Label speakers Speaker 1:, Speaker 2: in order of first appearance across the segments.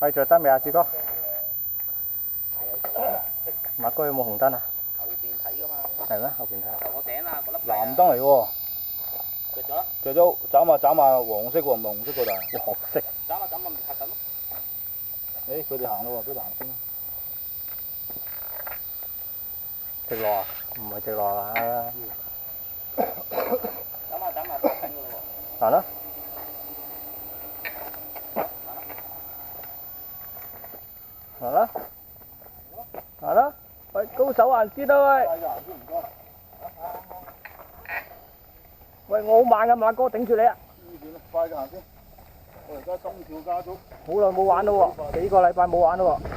Speaker 1: 係着燈未啊，志哥？馬哥有冇紅燈啊？
Speaker 2: 後邊睇噶嘛。
Speaker 1: 係咩？後邊睇。
Speaker 2: 頭個頂啊，嗰粒。
Speaker 3: 藍燈嚟喎。
Speaker 2: 着咗。
Speaker 3: 着咗，斬下黃色喎，唔係紅色喎，但係。
Speaker 1: 黃色。
Speaker 2: 斬下咪拍緊咯。
Speaker 3: 誒，佢哋行咯喎，俾佢行先啦。
Speaker 1: 直落啊？唔係直落啊！
Speaker 2: 斬下拍緊噶咯喎。
Speaker 1: 行啦。行啦。行啦。喂，高手行先啦喂！喂，我好慢噶，馬哥頂住你啊！
Speaker 3: 快啲行先。我而家心跳加速。
Speaker 1: 好耐冇玩咯喎，幾個禮拜冇玩咯喎。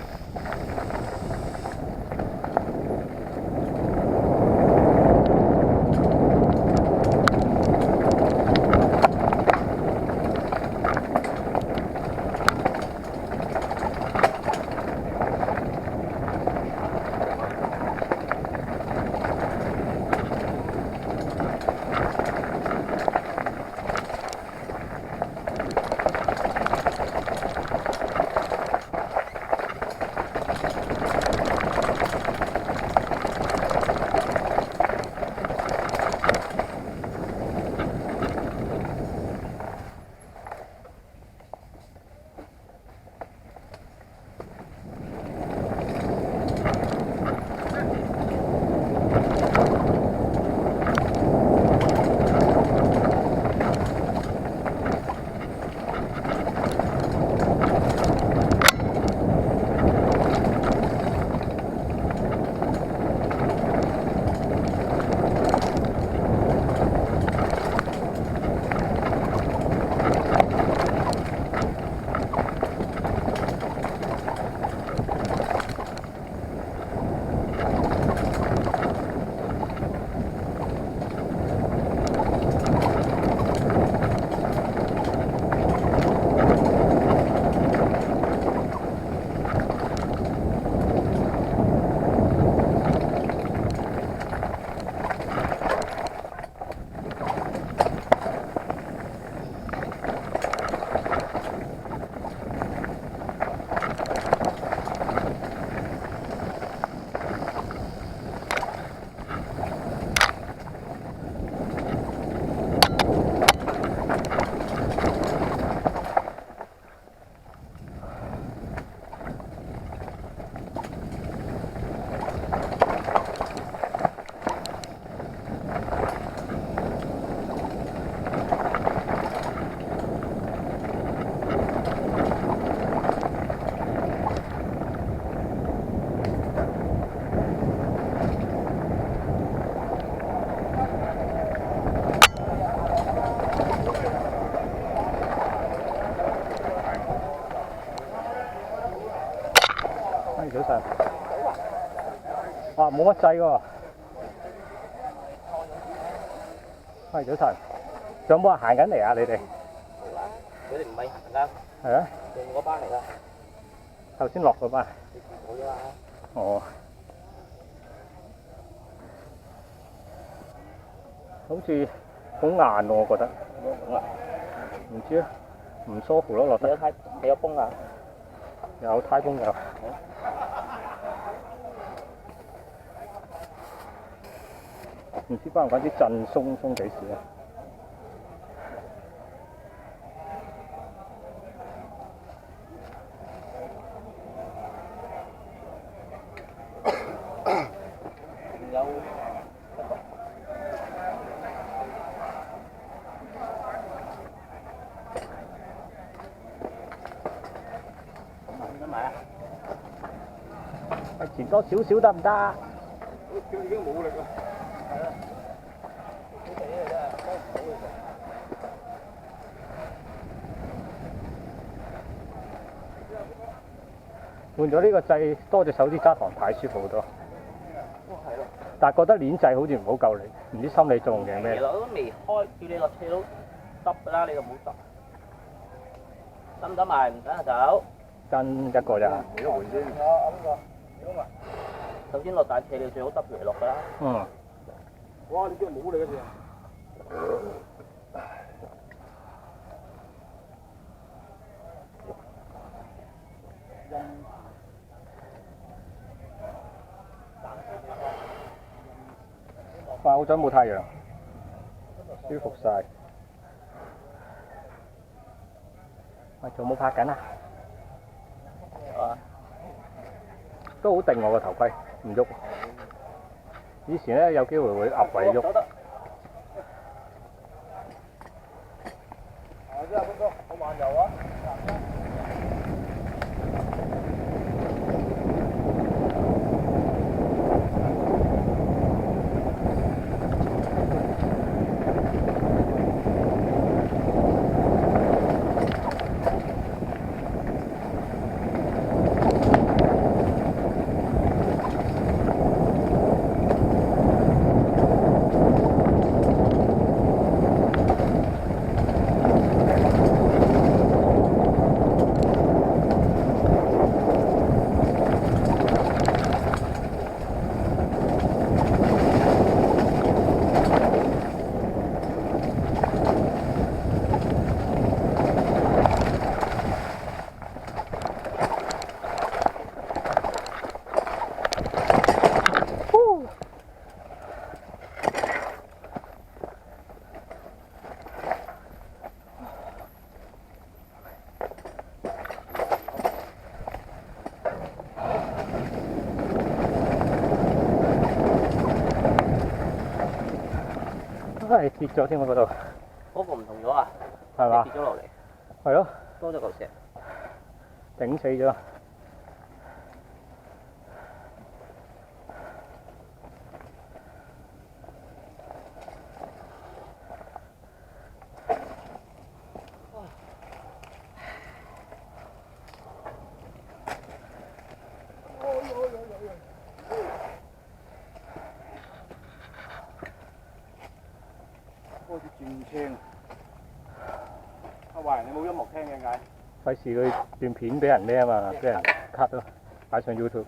Speaker 1: 早晨。哇，冇乜掣喎。係早晨。仲有冇人行緊嚟啊？你哋？
Speaker 2: 冇啦，佢哋唔係行㗎。
Speaker 1: 係啊。
Speaker 2: 仲嗰班嚟㗎。
Speaker 1: 頭先落嗰班。
Speaker 2: 冇啫嘛。
Speaker 1: 哦。好似好硬喎，我覺得。唔知啊，唔舒服咯，落得。
Speaker 2: 你有風啊？
Speaker 1: 有胎風有。唔知關唔關啲震鬆幾時啊？
Speaker 2: 有。買啊！
Speaker 1: 前多少少得唔得啊？
Speaker 3: 佢已經冇力啦。
Speaker 2: 係啊。呢啲嘢真係幫唔到你。
Speaker 1: 換咗呢個掣，多隻手指揸堂太舒服好多。
Speaker 2: 係咯。
Speaker 1: 但係覺得鏈掣好似唔好夠力，唔知心理作用定係咩？
Speaker 2: 其實我都未開，叫你落車都得㗎啦，你就冇得。得唔得埋？唔得就走。
Speaker 1: 跟一個咋？
Speaker 3: 一回先。
Speaker 2: 首先落大斜你最好耷住嚟落㗎啦。
Speaker 1: 嗯。
Speaker 3: 哇！你真係冇力嘅時候。
Speaker 1: 哇！好彩冇太陽，舒服晒。喂，仲有冇拍緊啊？都好定我個頭盔，唔喐。以前咧有機會會壓位喐。
Speaker 3: 即係邊個？好漫遊啊！
Speaker 1: 唉，跌咗添喎嗰度，
Speaker 2: 嗰個唔同咗啊？
Speaker 1: 係嘛？
Speaker 2: 跌咗落嚟，
Speaker 1: 係咯，
Speaker 2: 多咗嚿石。
Speaker 1: 頂死咗。
Speaker 3: 開始轉青。阿華，你冇音樂聽嘅嗌？
Speaker 1: 費事佢段片俾人咩啊嘛，俾人 cut 咯，擺上 YouTube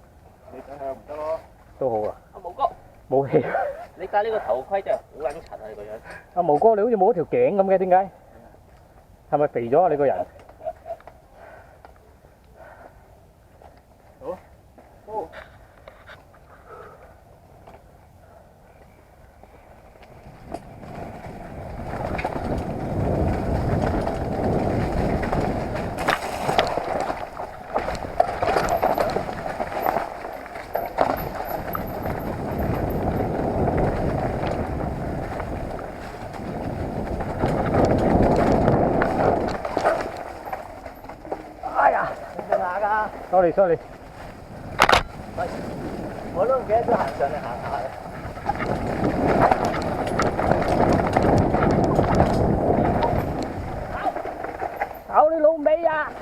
Speaker 3: 你睇下唔得咯。
Speaker 1: 都好啊。
Speaker 2: 阿毛哥，
Speaker 1: 冇氣。
Speaker 2: 你戴呢個頭盔真係好撚柒啊！你個樣。
Speaker 1: 阿毛哥，你好似冇咗條頸咁嘅，點解？係咪肥咗啊？你個人？
Speaker 3: 好。哦。
Speaker 1: sorry。
Speaker 2: 我都唔記得咗行上嚟行下。
Speaker 1: 搞你老味啊！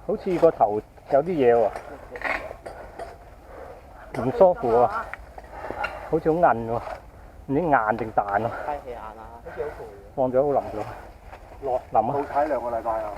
Speaker 1: 好似個頭有啲嘢喎，唔舒服喎，好似好硬喎，唔知硬定彈喎。
Speaker 2: 太氣硬啦，好似好攰。
Speaker 1: 放咗好腍咗，
Speaker 3: 落
Speaker 1: 腍啊！
Speaker 3: 好睇2個禮拜啊！